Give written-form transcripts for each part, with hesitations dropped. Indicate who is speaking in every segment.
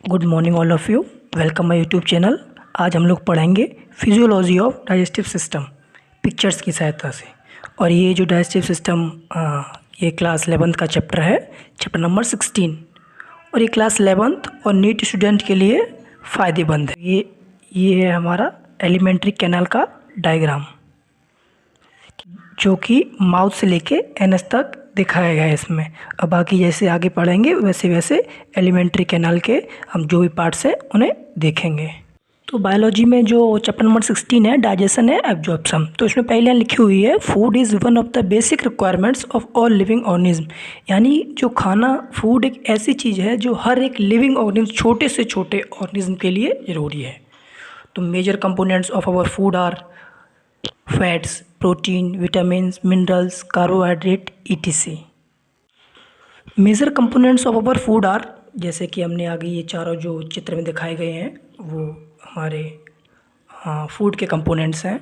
Speaker 1: Good morning all of you. Welcome my YouTube channel. आज हम लोग पढ़ेंगे physiology of digestive system pictures की सहायता से। और ये जो डाइजेस्टिव सिस्टम ये क्लास 11th का चैप्टर है, चैप्टर नंबर 16। और ये क्लास 11th और नीट स्टूडेंट के लिए फ़ायदेमंद है। ये है हमारा एलिमेंट्री कैनाल का डायग्राम, जो कि माउथ से लेके एनस तक दिखाया गया है इसमें। अब बाकी जैसे आगे पढ़ेंगे वैसे वैसे एलिमेंट्री कैनाल के हम जो भी पार्ट्स हैं उन्हें देखेंगे। तो बायोलॉजी में जो चैप्टर नंबर 16 है, डाइजेशन है एब्जॉर्प्शन, तो इसमें पहले लिखी हुई है food is one of the basic requirements of all living organism. यानी जो खाना, फूड एक ऐसी चीज़ है जो हर एक लिविंग ऑर्गेनिज्म, छोटे से छोटे ऑर्गेनिज्म के लिए ज़रूरी है। तो major components of our food are fats, protein, vitamins, minerals, carbohydrate etc। Major components of our food are, जैसे कि हमने आगे ये चारों जो चित्र में दिखाए गए हैं वो हमारे फूड के कंपोनेंट्स हैं।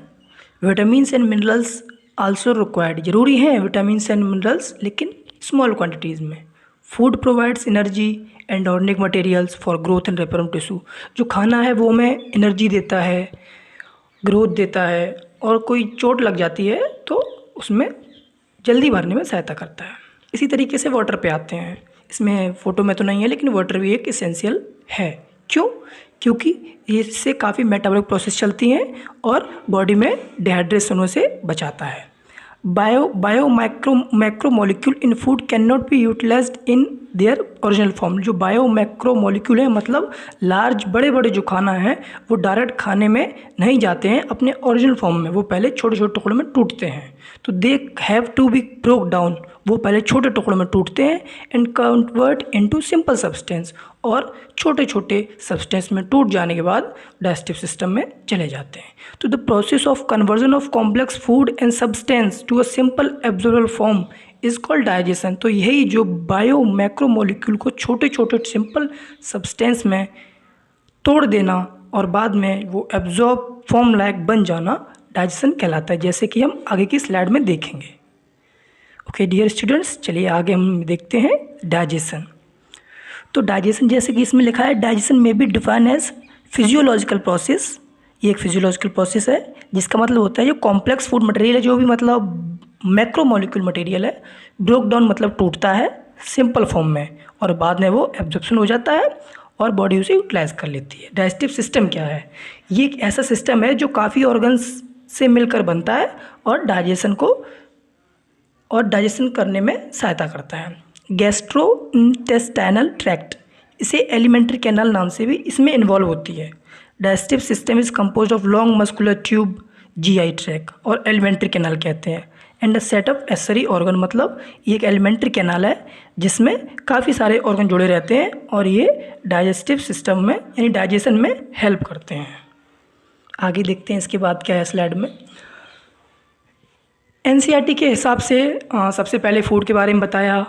Speaker 1: Vitamins and minerals also required, ज़रूरी हैं विटामिन्स एंड मिनरल्स लेकिन स्मॉल क्वांटिटीज़ में। Food provides energy and organic materials for growth and repair of tissue. जो खाना है वो हमें एनर्जी देता है, ग्रोथ देता है, और कोई चोट लग जाती है तो उसमें जल्दी भरने में सहायता करता है। इसी तरीके से वाटर पे आते हैं। इसमें फ़ोटो में तो नहीं है लेकिन वाटर भी एक एसेंशियल है। क्यों? क्योंकि इससे काफ़ी मेटाबॉलिक प्रोसेस चलती हैं और बॉडी में डिहाइड्रेशन होने से बचाता है। Bio macro molecule in food can not be utilised in their original form. जो बायो मैक्रो मॉलिक्यूल है, मतलब लार्ज बड़े बड़े जो खाना है वो डायरेक्ट खाने में नहीं जाते हैं अपने ओरिजिनल फॉर्म में, वो पहले छोटे छोटे टुकड़ों में टूटते हैं। तो they have to be broke down, वो पहले छोटे टुकड़ों में टूटते हैं and convert into simple substance, और छोटे छोटे सब्सटेंस में टूट जाने के बाद डाइजेस्टिव सिस्टम में चले जाते हैं। तो the process of conversion of complex food and substance to a simple absorbable form is called digestion. तो यही जो बायो मैक्रो मॉलिक्यूल को छोटे छोटे सिंपल सब्सटेंस में तोड़ देना और बाद में वो एब्जॉर्ब फॉर्म लायक बन जाना डाइजेशन कहलाता है, जैसे कि हम आगे की स्लाइड में देखेंगे। ओके डियर स्टूडेंट्स, चलिए आगे हम देखते हैं डाइजेशन। तो डाइजेशन, जैसे कि इसमें लिखा है, डाइजेशन में be define as physiological process. ये एक फिजियोलॉजिकल प्रोसेस है जिसका मतलब होता है जो कॉम्प्लेक्स फूड मटेरियल है, जो भी मतलब मैक्रो मॉलिक्यूल मटेरियल है, ब्रोक डाउन मतलब टूटता है सिंपल फॉर्म में और बाद में वो एब्जॉर्प्शन हो जाता है और बॉडी उसे यूटिलाइज कर लेती है। डाइजेस्टिव सिस्टम क्या है? ये एक ऐसा सिस्टम है जो काफ़ी ऑर्गन्स से मिलकर बनता है और डाइजेशन करने में सहायता करता है। गैस्ट्रोइंटेस्टाइनल ट्रैक्ट, इसे एलिमेंट्री कैनाल नाम से भी इसमें इन्वॉल्व होती है। Digestive system is composed of long muscular tube, GI tract, और एलिमेंट्री कैनाल कहते हैं, and a set of accessory organ. मतलब ये एक एलिमेंट्री कैनाल है जिसमें काफ़ी सारे ऑर्गन जुड़े रहते हैं और ये डाइजेस्टिव सिस्टम में यानी डाइजेशन में हेल्प करते हैं। आगे देखते हैं इसके बाद क्या है स्लाइड में। एनसीईआरटी के हिसाब से सबसे पहले फूड के बारे में बताया,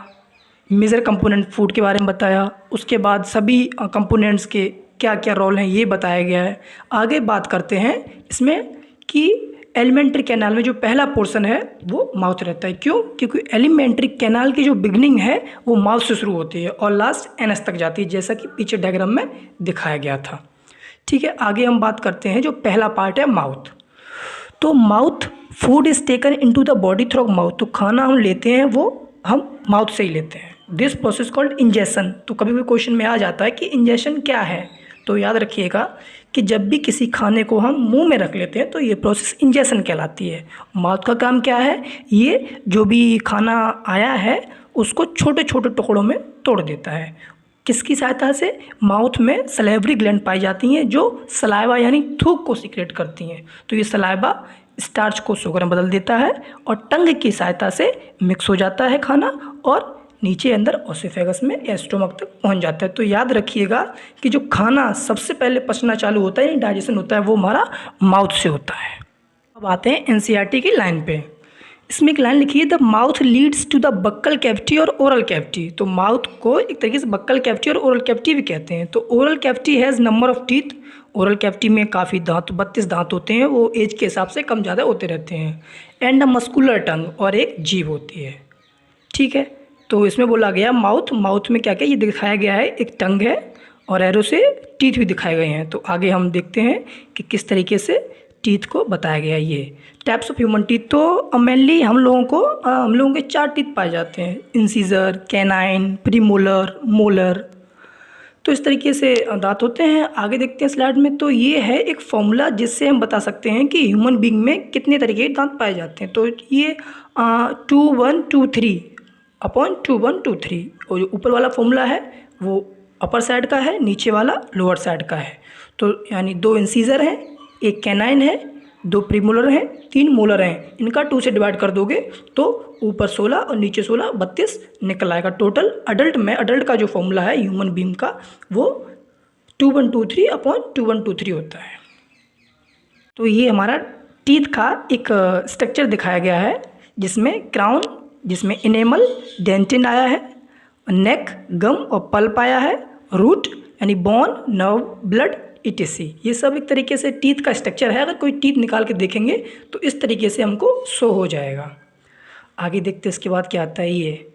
Speaker 1: मेजर कंपोनेंट फूड के बारे में बताया, उसके बाद सभी कंपोनेंट्स के क्या क्या रोल हैं ये बताया गया है। आगे बात करते हैं इसमें कि एलिमेंट्री कैनाल में जो पहला पोर्शन है वो माउथ रहता है। क्यों? क्योंकि एलिमेंट्री कैनाल की जो बिगनिंग है वो माउथ से शुरू होती है और लास्ट एनस तक जाती है, जैसा कि पीछे डायग्राम में दिखाया गया था। ठीक है, आगे हम बात करते हैं जो पहला पार्ट है माउथ। तो mouth, food is taken into the body through mouth. तो खाना हम लेते हैं वो हम माउथ से ही लेते हैं। This process called ingestion. तो कभी भी क्वेश्चन में आ जाता है कि इंजेशन क्या है, तो याद रखिएगा कि जब भी किसी खाने को हम मुंह में रख लेते हैं तो ये प्रोसेस इंजेशन कहलाती है। माउथ का काम क्या है? ये जो भी खाना आया है उसको छोटे छोटे टुकड़ों में तोड़ देता है। किसकी सहायता से? माउथ में सलेवरी ग्लैंड पाई जाती हैं जो सलाइवा यानी थूक को सीक्रेट करती हैं। तो ये सलाइवा स्टार्च को शुगर में बदल देता है और टंग की सहायता से मिक्स हो जाता है खाना और नीचे अंदर ओसोफेगस में या स्टोमक तक पहुंच जाता है। तो याद रखिएगा कि जो खाना सबसे पहले पचना चालू होता है, डाइजेशन होता है, वो हमारा माउथ से होता है। अब आते हैं एनसीईआरटी की लाइन पे। इसमें एक लाइन लिखी है, the mouth leads to the buccal cavity और ओरल कैविटी। तो माउथ को एक तरीके से बक्कल कैविटी और ओरल कैविटी भी कहते हैं। तो oral cavity has number of teeth. Oral cavity में काफ़ी दांत, 32 दांत होते हैं, वो एज के हिसाब से कम ज़्यादा होते रहते हैं। एंड अ मस्कुलर टंग, और एक जीभ होती है। ठीक है, तो इसमें बोला गया माउथ में क्या क्या ये दिखाया गया है, एक टंग है और एरो से टीथ भी दिखाए गए हैं। तो आगे हम देखते हैं कि किस तरीके से टीथ को बताया गया है। ये टाइप्स ऑफ ह्यूमन टीथ, तो मेनली हम लोगों के 4 टीथ पाए जाते हैं, इंसीजर, कैनाइन, प्रीमोलर, मोलर। तो इस तरीके से दांत होते हैं। आगे देखते हैं स्लाइड में। तो ये है एक फॉर्मूला जिससे हम बता सकते हैं कि ह्यूमन बीइंग में कितने तरीके के दांत पाए जाते हैं। तो ये 2123 अपॉन 2123, और जो ऊपर वाला फॉर्मूला है वो अपर साइड का है, नीचे वाला लोअर साइड का है। तो यानी 2 इंसीजर हैं, एक कैनाइन है, 2 प्रीमोलर हैं, 3 मोलर हैं। इनका 2 से डिवाइड कर दोगे तो ऊपर 16 और नीचे 16, 32 निकल आएगा टोटल। अडल्ट का जो फॉर्मूला है ह्यूमन बीइंग का वो 2123 अपॉन 2123 होता है। तो ये हमारा टीथ का एक स्ट्रक्चर दिखाया गया है, जिसमें क्राउन, जिसमें इनेमल, डेंटिन आया है, नेक, गम और पल्प आया है, रूट यानी बोन, नर्व, ब्लड, etc। ये सब एक तरीके से टीथ का स्ट्रक्चर है। अगर कोई टीथ निकाल के देखेंगे तो इस तरीके से हमको शो हो जाएगा। आगे देखते हैं इसके बाद क्या आता है। ये